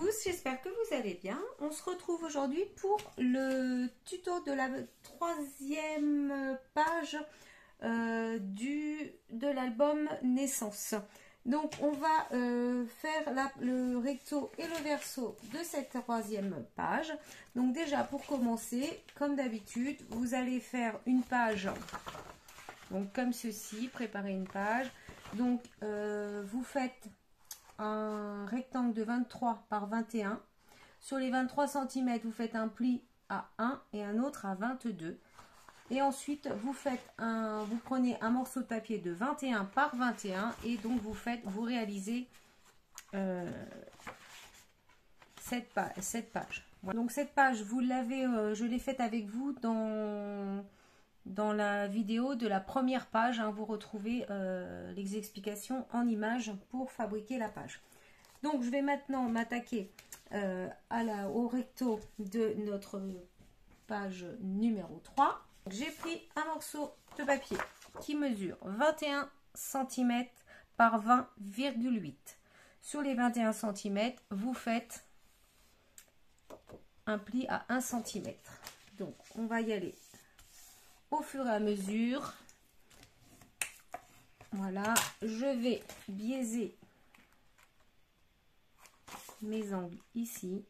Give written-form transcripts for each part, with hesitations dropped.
tous, j'espère que vous allez bien. On se retrouve aujourd'hui pour le tuto de la troisième page de l'album Naissance. Donc on va faire le recto et le verso de cette troisième page. Donc déjà pour commencer, comme d'habitude, vous allez faire une page, donc comme ceci, préparer une page. Donc vous faites un rectangle de 23 par 21. Sur les 23 cm, vous faites un pli à 1 et un autre à 22. Et ensuite, vous prenez un morceau de papier de 21 par 21 et donc vous réalisez cette page. Voilà. Donc cette page, vous l'avez, je l'ai faite avec vous dans la vidéo de la première page, hein, vous retrouvez les explications en images pour fabriquer la page. Donc je vais maintenant m'attaquer au recto de notre page numéro 3. J'ai pris un morceau de papier qui mesure 21 cm par 20,8. Sur les 21 cm, vous faites un pli à 1 cm. Donc on va y aller au fur et à mesure. Voilà, je vais biaiser mes angles ici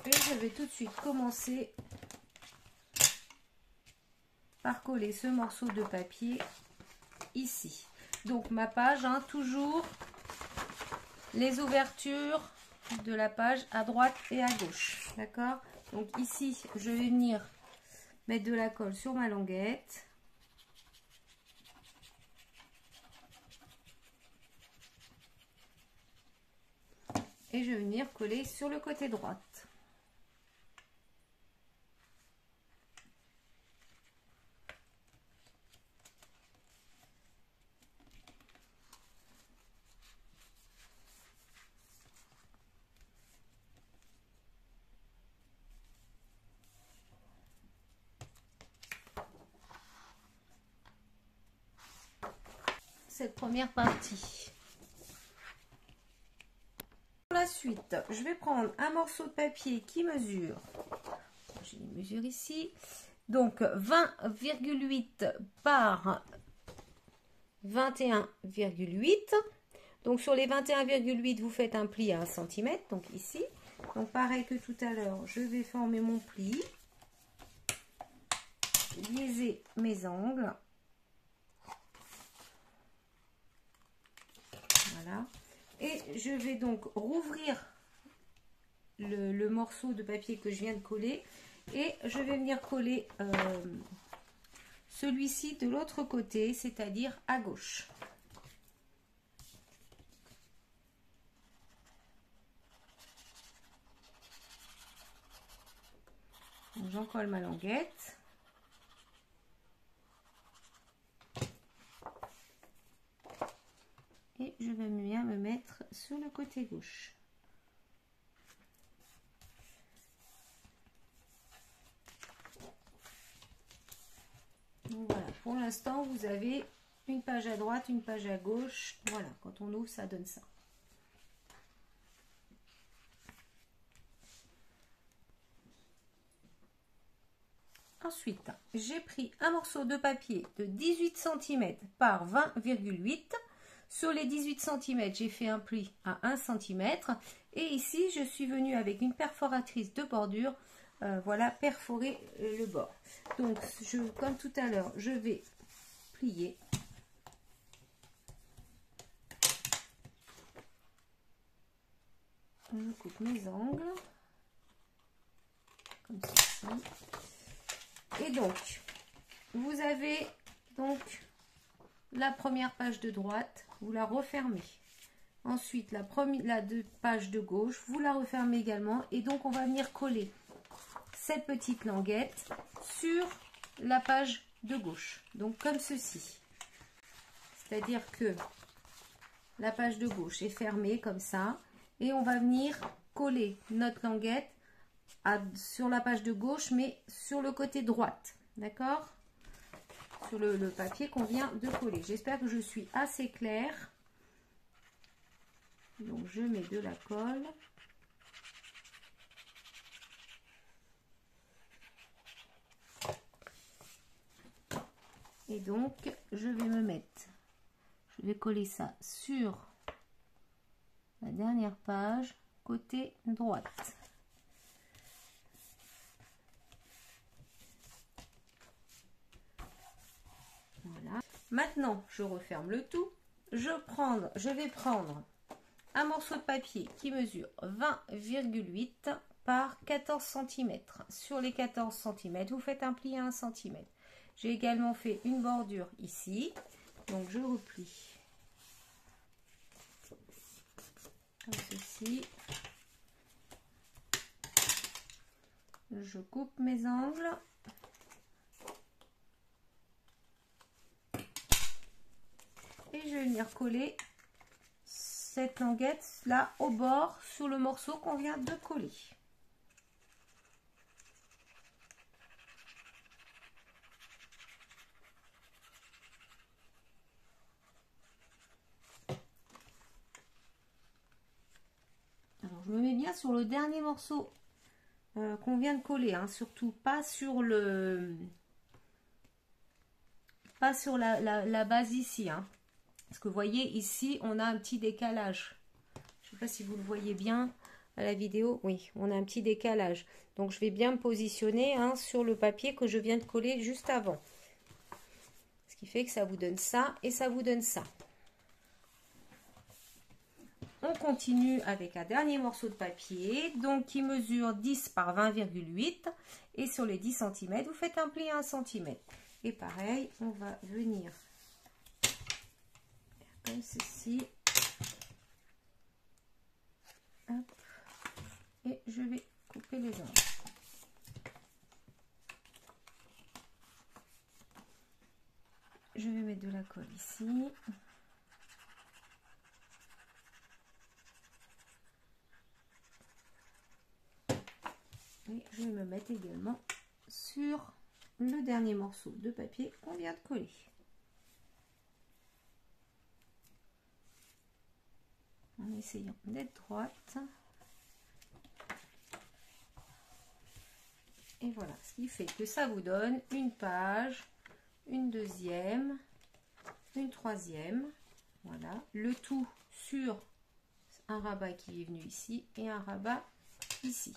et je vais tout de suite commencer par coller ce morceau de papier ici. Donc ma page, hein, toujours les ouvertures de la page à droite et à gauche, d'accord? Donc ici je vais venir mettre de la colle sur ma languette. Et je vais venir coller sur le côté droit. Cette première partie. Pour la suite, je vais prendre un morceau de papier qui mesure, j'ai les mesures ici, donc 20,8 par 21,8. Donc sur les 21,8, vous faites un pli à 1 cm, donc ici. Donc pareil que tout à l'heure, je vais former mon pli, biaiser mes angles. Voilà. Et je vais donc rouvrir le morceau de papier que je viens de coller et je vais venir coller celui-ci de l'autre côté, c'est-à-dire à gauche. J'en colle ma languette. Et je vais bien me mettre sur le côté gauche. Donc voilà, pour l'instant, vous avez une page à droite, une page à gauche. Voilà, quand on ouvre, ça donne ça. Ensuite, j'ai pris un morceau de papier de 18 cm par 20,8. Sur les 18 cm, j'ai fait un pli à 1 cm. Et ici, je suis venue avec une perforatrice de bordure, voilà, perforer le bord. Donc, comme tout à l'heure, je vais plier. Je coupe mes angles, comme ceci. Et donc, vous avez donc la première page de droite, vous la refermez. Ensuite, la page de gauche, vous la refermez également. Et donc, on va venir coller cette petite languette sur la page de gauche. Donc, comme ceci. C'est-à-dire que la page de gauche est fermée comme ça. Et on va venir coller notre languette sur la page de gauche, mais sur le côté droite. D'accord ? Sur le papier qu'on vient de coller. J'espère que je suis assez claire. Donc je mets de la colle. Et donc je vais me mettre, je vais coller ça sur la dernière page côté droite. Voilà. Maintenant je referme le tout. Je vais prendre un morceau de papier qui mesure 20,8 par 14 cm. Sur les 14 cm, vous faites un pli à 1 cm. J'ai également fait une bordure ici. Donc je replie comme ceci. Je coupe mes angles. Et je vais venir coller cette languette là au bord sur le morceau qu'on vient de coller. Alors je me mets bien sur le dernier morceau qu'on vient de coller, hein, surtout pas sur le la base ici, hein. Parce que vous voyez ici on a un petit décalage. Je sais pas si vous le voyez bien à la vidéo. Oui, on a un petit décalage. Donc je vais bien me positionner, hein, sur le papier que je viens de coller juste avant. Ce qui fait que ça vous donne ça et ça vous donne ça. On continue avec un dernier morceau de papier, donc qui mesure 10 par 20,8. Et sur les 10 cm, vous faites un pli à 1 cm. Et pareil, on va venir comme ceci. Hop. Et je vais couper les angles. Je vais mettre de la colle ici. Et je vais me mettre également sur le dernier morceau de papier qu'on vient de coller. En essayant d'être droite. Et voilà, ce qui fait que ça vous donne une page, une deuxième, une troisième. Voilà, le tout sur un rabat qui est venu ici et un rabat ici.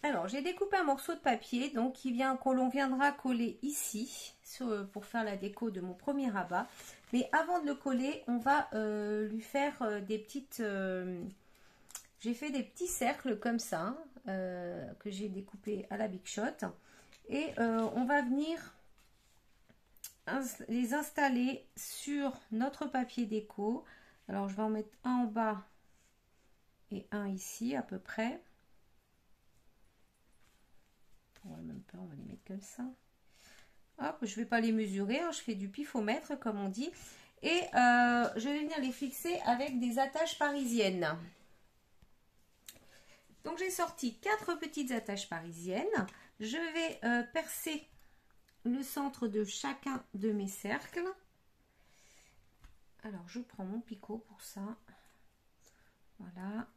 Alors, j'ai découpé un morceau de papier donc que l'on viendra coller ici pour faire la déco de mon premier rabat. Mais avant de le coller, on va lui faire des petites... j'ai fait des petits cercles comme ça, que j'ai découpé à la Big Shot. Et on va venir les installer sur notre papier déco. Alors, je vais en mettre un en bas et un ici à peu près. On va même pas, on va les mettre comme ça. Hop, je vais pas les mesurer, hein, je fais du pifomètre comme on dit. Et je vais venir les fixer avec des attaches parisiennes. Donc j'ai sorti 4 petites attaches parisiennes. Je vais percer le centre de chacun de mes cercles. Alors je prends mon picot pour ça. Voilà.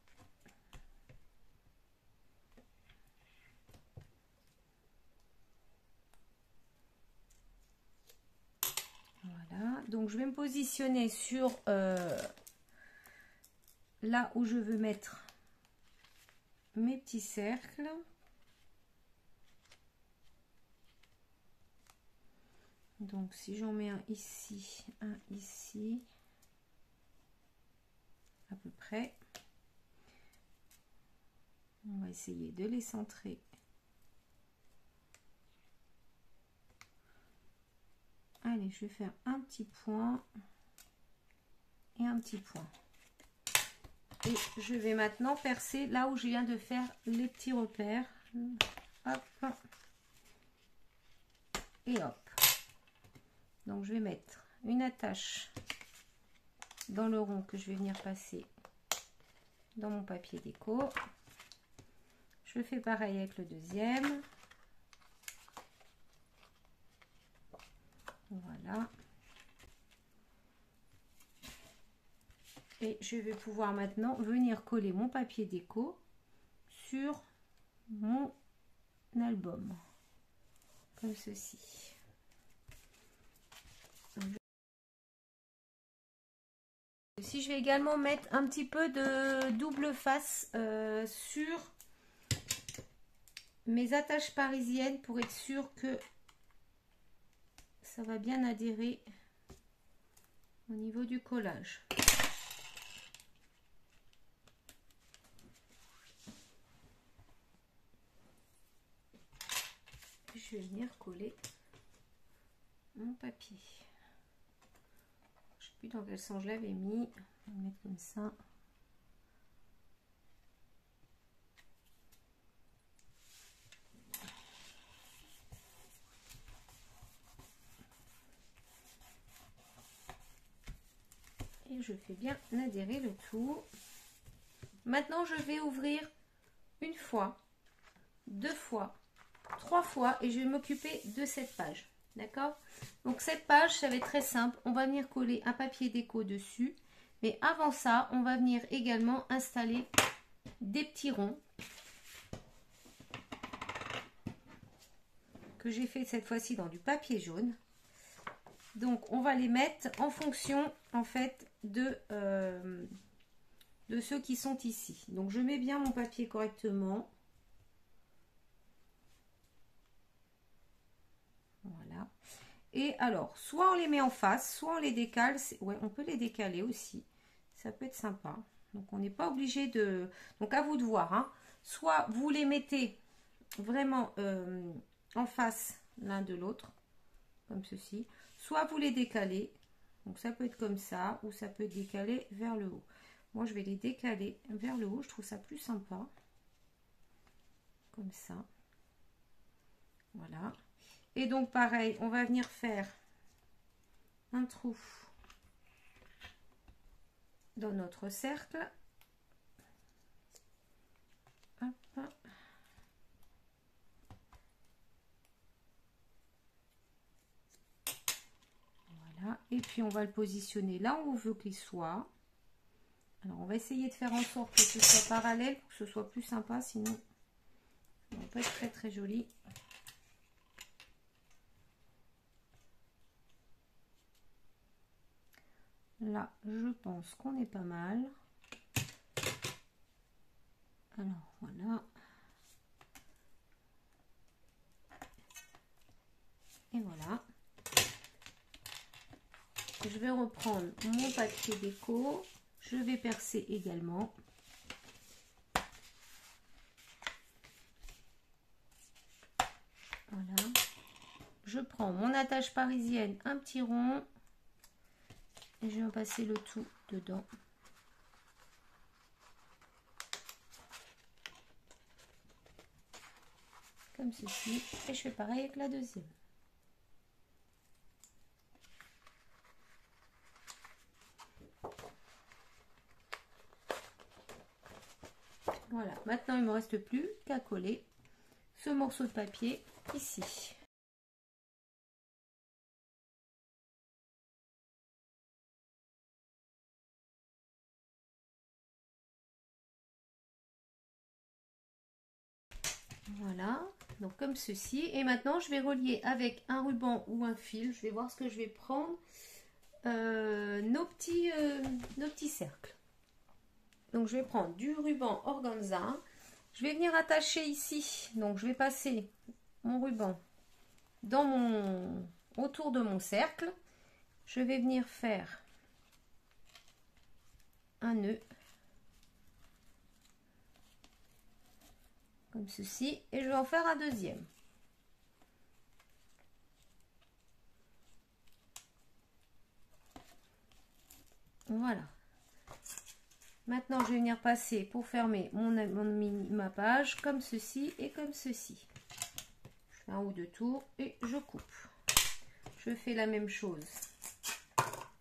Voilà, donc je vais me positionner sur là où je veux mettre mes petits cercles. Donc si j'en mets un ici, à peu près. On va essayer de les centrer. Allez, je vais faire un petit point et un petit point. Et je vais maintenant percer là où je viens de faire les petits repères. Hop. Et hop. Donc je vais mettre une attache dans le rond que je vais venir passer dans mon papier déco. Je fais pareil avec le deuxième. Voilà. Et je vais pouvoir maintenant venir coller mon papier déco sur mon album. Comme ceci. Si je vais également mettre un petit peu de double face sur mes attaches parisiennes pour être sûr que ça va bien adhérer au niveau du collage. Je vais venir coller mon papier. Je ne sais plus dans quel sens je l'avais mis. On va le mettre comme ça. Et je fais bien adhérer le tout. Maintenant, je vais ouvrir une fois, deux fois, trois fois et je vais m'occuper de cette page. D'accord? Donc cette page, ça va être très simple. On va venir coller un papier déco dessus. Mais avant ça, on va venir également installer des petits ronds que j'ai fait cette fois-ci dans du papier jaune. Donc on va les mettre en fonction en fait de ceux qui sont ici. Donc je mets bien mon papier correctement. Voilà. Et alors, soit on les met en face, soit on les décale. Ouais, on peut les décaler aussi. Ça peut être sympa. Donc on n'est pas obligé de... Donc à vous de voir. Hein. Soit vous les mettez vraiment en face l'un de l'autre, comme ceci. Soit vous les décalez. Donc ça peut être comme ça, ou ça peut être décalé vers le haut. Moi je vais les décaler vers le haut. Je trouve ça plus sympa. Comme ça. Voilà. Et donc pareil, on va venir faire un trou dans notre cercle. Hop. Voilà. Et puis on va le positionner là où on veut qu'il soit. Alors on va essayer de faire en sorte que ce soit parallèle pour que ce soit plus sympa, sinon ça va pas être très très joli. Là, je pense qu'on est pas mal. Alors, voilà. Et voilà. Je vais reprendre mon papier déco. Je vais percer également. Voilà. Je prends mon attache parisienne, un petit rond. Et je vais passer le tout dedans. Comme ceci. Et je fais pareil avec la deuxième. Voilà. Maintenant, il ne me reste plus qu'à coller ce morceau de papier ici. Voilà, donc comme ceci. Et maintenant, je vais relier avec un ruban ou un fil. Je vais voir ce que je vais prendre. Nos petits cercles. Donc, je vais prendre du ruban organza. Je vais venir attacher ici. Donc, je vais passer mon ruban autour de mon cercle. Je vais venir faire un nœud. Comme ceci, et je vais en faire un deuxième. Voilà. Maintenant, je vais venir passer pour fermer ma page comme ceci et comme ceci. Je fais un ou deux tours et je coupe. Je fais la même chose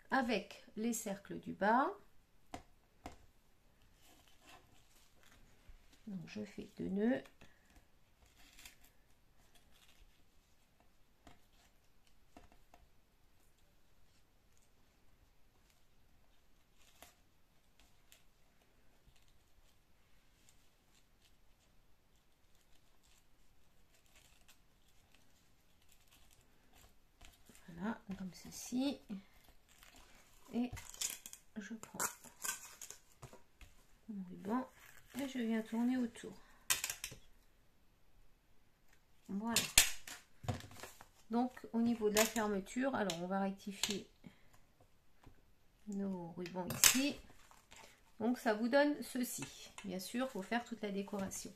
avec les cercles du bas. Donc, je fais 2 nœuds. comme ceci. Et je prends mon ruban et je viens tourner autour. Voilà. Donc au niveau de la fermeture, alors on va rectifier nos rubans ici. Donc ça vous donne ceci. Bien sûr, il faut faire toute la décoration.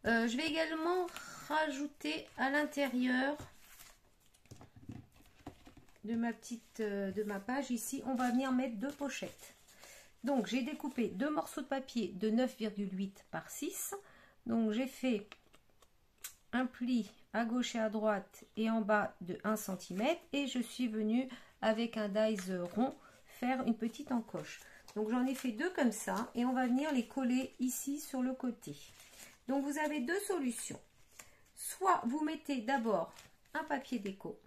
Je vais également rajouter à l'intérieur de ma page ici, on va venir mettre 2 pochettes. Donc j'ai découpé 2 morceaux de papier de 9,8 par 6. Donc j'ai fait un pli à gauche et à droite et en bas de 1 cm et je suis venue avec un dies rond faire une petite encoche. Donc j'en ai fait 2 comme ça et on va venir les coller ici sur le côté. Donc vous avez 2 solutions. Soit vous mettez d'abord un papier déco,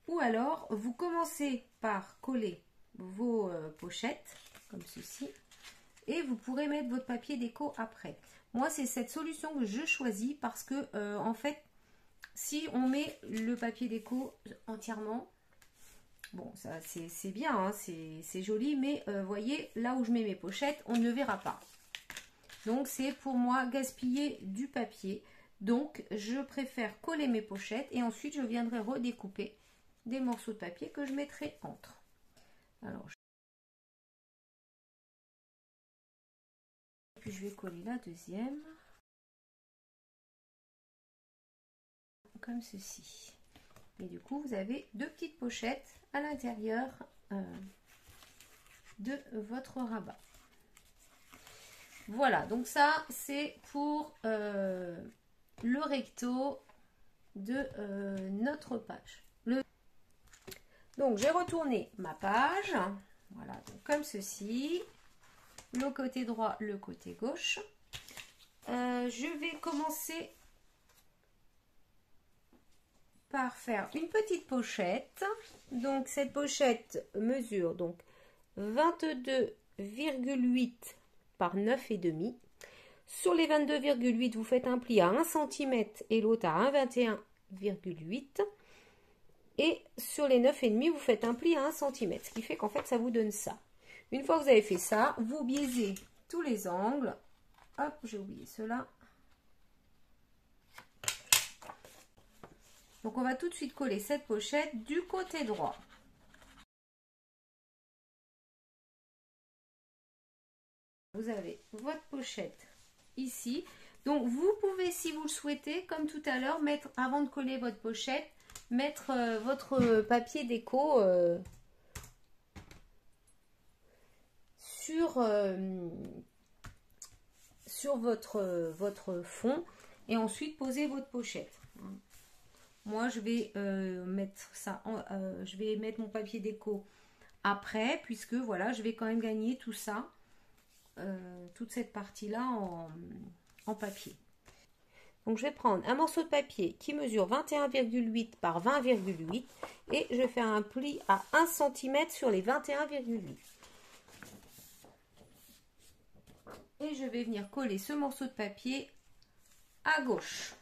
ou alors vous commencez par coller vos pochettes comme ceci et vous pourrez mettre votre papier déco après. Moi c'est cette solution que je choisis parce que en fait si on met le papier déco entièrement, bon ça c'est bien, hein, c'est joli, mais voyez là où je mets mes pochettes on ne verra pas. Donc c'est pour moi gaspiller du papier. Donc je préfère coller mes pochettes et ensuite je viendrai redécouper des morceaux de papier que je mettrai entre. Alors puis je vais coller la deuxième comme ceci. Et du coup vous avez 2 petites pochettes à l'intérieur de votre rabat. Voilà, donc ça c'est pour le recto de notre page. Donc j'ai retourné ma page, voilà, donc comme ceci, le côté droit, le côté gauche. Je vais commencer par faire une petite pochette. Donc cette pochette mesure donc 22,8 par 9,5. Sur les 22,8, vous faites un pli à 1 cm et l'autre à 1,21,8. Et sur les 9,5, vous faites un pli à 1 cm. Ce qui fait qu'en fait, ça vous donne ça. Une fois que vous avez fait ça, vous biaisez tous les angles. Hop, j'ai oublié cela. Donc, on va tout de suite coller cette pochette du côté droit. Vous avez votre pochette ici. Donc, vous pouvez, si vous le souhaitez, comme tout à l'heure, mettre, avant de coller votre pochette, mettre votre papier déco sur votre fond et ensuite poser votre pochette. Moi, je vais mettre ça, je vais mettre mon papier déco après, puisque voilà, je vais quand même gagner tout ça, toute cette partie-là en papier. Donc, je vais prendre un morceau de papier qui mesure 21,8 par 20,8 et je vais faire un pli à 1 cm sur les 21,8. Et je vais venir coller ce morceau de papier à gauche.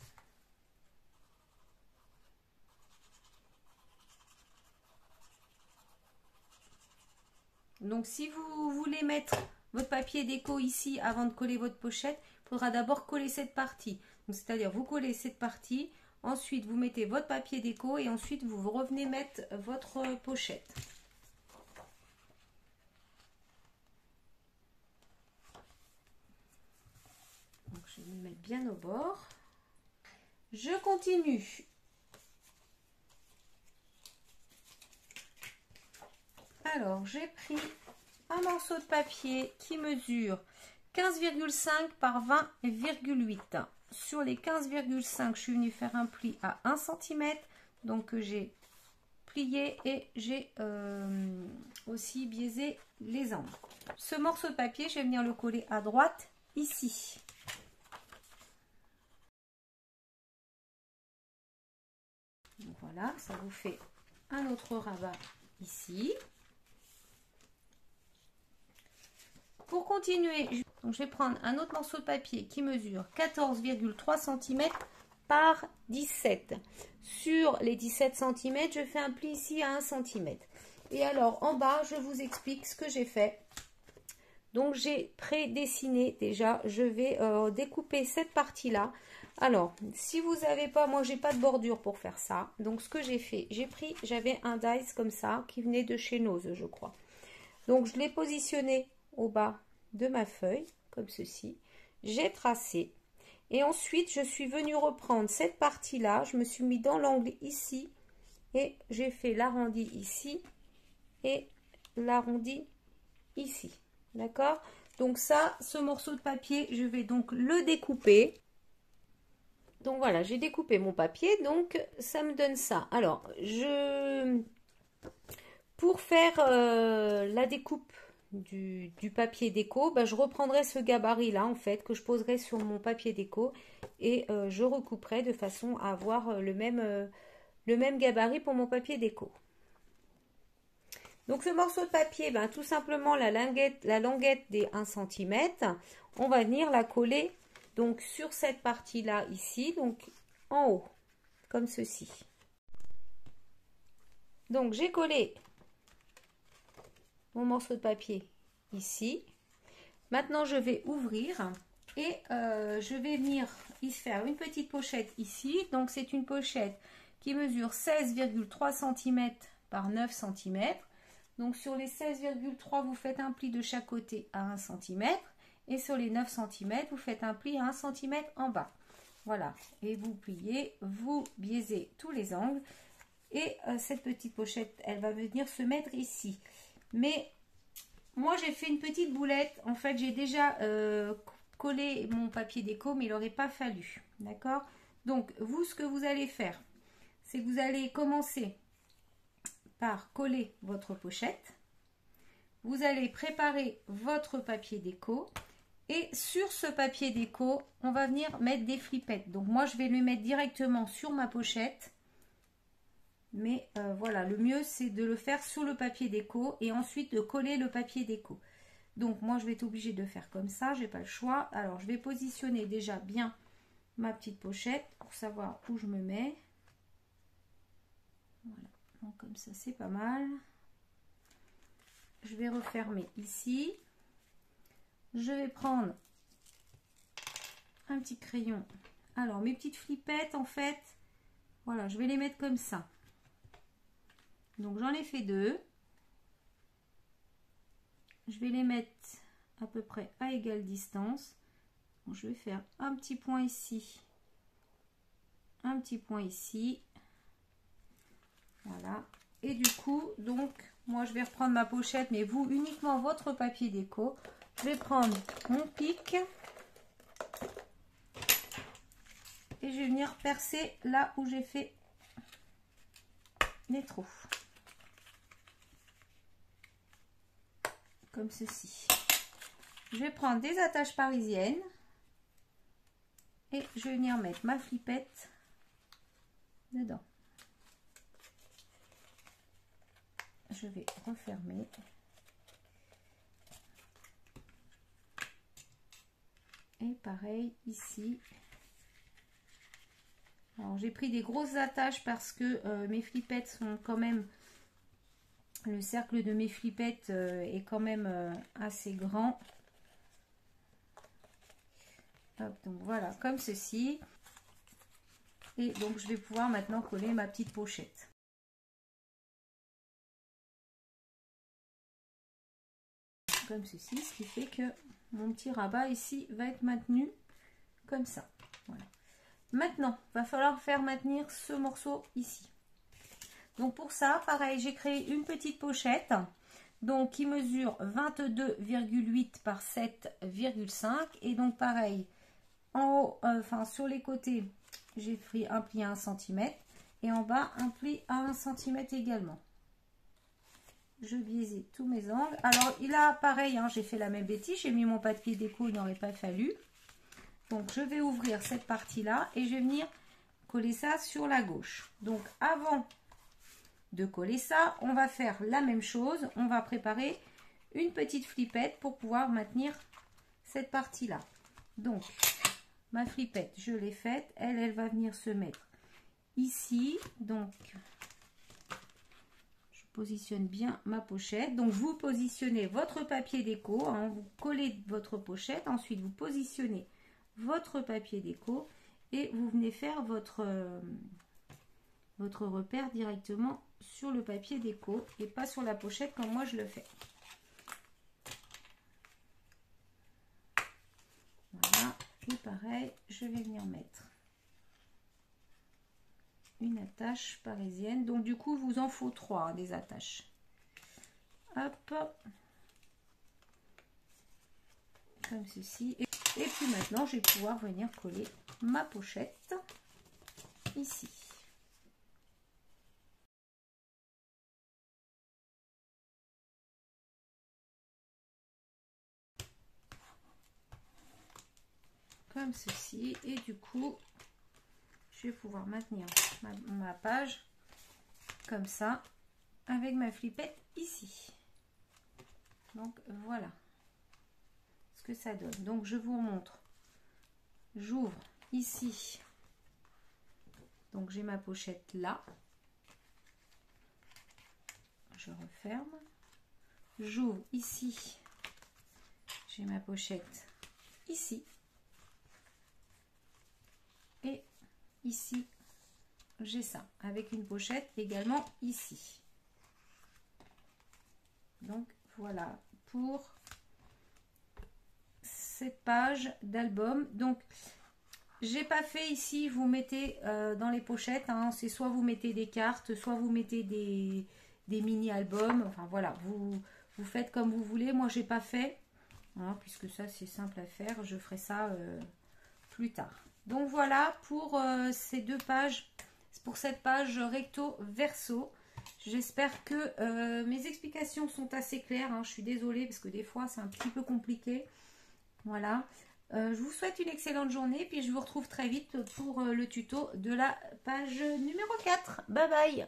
Donc, si vous voulez mettre votre papier déco ici avant de coller votre pochette, il faudra d'abord coller cette partie. C'est-à-dire, vous collez cette partie, ensuite vous mettez votre papier déco et ensuite vous revenez mettre votre pochette. Donc, je vais me mettre bien au bord. Je continue. Alors, j'ai pris un morceau de papier qui mesure 15,5 par 20,8. Sur les 15,5, je suis venue faire un pli à 1 cm. Donc, j'ai plié et j'ai aussi biaisé les angles. Ce morceau de papier, je vais venir le coller à droite ici. Donc, voilà, ça vous fait un autre rabat ici. Pour continuer, donc je vais prendre un autre morceau de papier qui mesure 14,3 cm par 17. sur les 17 cm, je fais un pli ici à 1 cm. Et alors en bas, je vous explique ce que j'ai fait. Donc j'ai prédessiné déjà, je vais découper cette partie-là. Alors, si vous n'avez pas, moi j'ai pas de bordure pour faire ça. Donc ce que j'ai fait, j'avais un dice comme ça qui venait de chez Nose, je crois. Donc je l'ai positionné au bas de ma feuille, comme ceci. J'ai tracé. Et ensuite, je suis venue reprendre cette partie-là. Je me suis mis dans l'angle ici. Et j'ai fait l'arrondi ici. Et l'arrondi ici. D'accord? Donc ça, ce morceau de papier, je vais donc le découper. Donc voilà, j'ai découpé mon papier. Donc ça me donne ça. Alors, pour faire la découpe du papier déco, bah, je reprendrai ce gabarit là en fait que je poserai sur mon papier déco et je recouperai de façon à avoir le même gabarit pour mon papier déco. Donc ce morceau de papier, ben, tout simplement la languette des 1 cm, on va venir la coller donc sur cette partie là ici, donc en haut, comme ceci. Donc j'ai collé mon morceau de papier ici. Maintenant, je vais ouvrir et je vais venir y faire une petite pochette ici. Donc, c'est une pochette qui mesure 16,3 cm par 9 cm. Donc, sur les 16,3, vous faites un pli de chaque côté à 1 cm. Et sur les 9 cm, vous faites un pli à 1 cm en bas. Voilà. Et vous pliez, vous biaisez tous les angles. Et cette petite pochette, elle va venir se mettre ici. Mais moi, j'ai fait une petite boulette. En fait, j'ai déjà collé mon papier déco, mais il n'aurait pas fallu. D'accord? Donc, vous, ce que vous allez faire, c'est que vous allez commencer par coller votre pochette. Vous allez préparer votre papier déco. Et sur ce papier déco, on va venir mettre des flipettes. Donc, moi, je vais le mettre directement sur ma pochette. Mais voilà, le mieux c'est de le faire sur le papier déco et ensuite de coller le papier déco. Donc moi je vais être obligée de faire comme ça, j'ai pas le choix. Alors je vais positionner déjà bien ma petite pochette pour savoir où je me mets. Voilà, donc comme ça c'est pas mal. Je vais refermer ici. Je vais prendre un petit crayon. Alors mes petites flippettes en fait, voilà, je vais les mettre comme ça. Donc j'en ai fait 2. Je vais les mettre à peu près à égale distance. Bon, je vais faire un petit point ici. Un petit point ici. Voilà. Et du coup, donc, moi je vais reprendre ma pochette, mais vous uniquement votre papier déco. Je vais prendre mon pic. Et je vais venir percer là où j'ai fait les trous. Comme ceci. Je vais prendre des attaches parisiennes et je vais venir mettre ma flippette dedans. Je vais refermer. Et pareil ici. Alors j'ai pris des grosses attaches parce que mes flippettes sont quand même... Le cercle de mes flippettes est quand même assez grand. Hop, donc voilà, comme ceci. Et donc je vais pouvoir maintenant coller ma petite pochette. Comme ceci, ce qui fait que mon petit rabat ici va être maintenu comme ça. Voilà. Maintenant, il va falloir faire maintenir ce morceau ici. Donc pour ça, pareil, j'ai créé une petite pochette donc qui mesure 22,8 par 7,5 et donc pareil, en haut, enfin sur les côtés, j'ai pris un pli à 1 cm et en bas un pli à 1 cm également. Je biaisais tous mes angles. Alors il a pareil, hein, j'ai fait la même bêtise, j'ai mis mon papier déco, il n'aurait pas fallu. Donc je vais ouvrir cette partie là et je vais venir coller ça sur la gauche. Donc avant de coller ça, on va faire la même chose, on va préparer une petite flippette pour pouvoir maintenir cette partie là. Donc ma flippette, je l'ai faite, elle va venir se mettre ici. Donc, je positionne bien ma pochette. Donc, vous positionnez votre papier déco, hein, vous collez votre pochette. Ensuite, vous positionnez votre papier déco et vous venez faire votre repère directement sur le papier déco et pas sur la pochette comme moi je le fais. Voilà, et pareil, je vais venir mettre une attache parisienne. Donc du coup, vous en faut 3 hein, des attaches. Hop, comme ceci. Et puis maintenant, je vais pouvoir venir coller ma pochette ici. Comme ceci, et du coup je vais pouvoir maintenir ma page comme ça avec ma flippette ici. Donc voilà ce que ça donne. Donc je vous montre, j'ouvre ici, donc j'ai ma pochette là, je referme, j'ouvre ici, j'ai ma pochette ici. Et ici, j'ai ça, avec une pochette également ici. Donc, voilà pour cette page d'album. Donc, j'ai pas fait ici, vous mettez dans les pochettes, hein, c'est soit vous mettez des cartes, soit vous mettez des mini-albums. Enfin, voilà, vous faites comme vous voulez. Moi, j'ai pas fait, hein, puisque ça, c'est simple à faire. Je ferai ça plus tard. Donc voilà pour ces 2 pages, pour cette page recto verso. J'espère que mes explications sont assez claires, hein. Je suis désolée parce que des fois c'est un petit peu compliqué. Voilà, je vous souhaite une excellente journée, puis je vous retrouve très vite pour le tuto de la page numéro 4. Bye bye.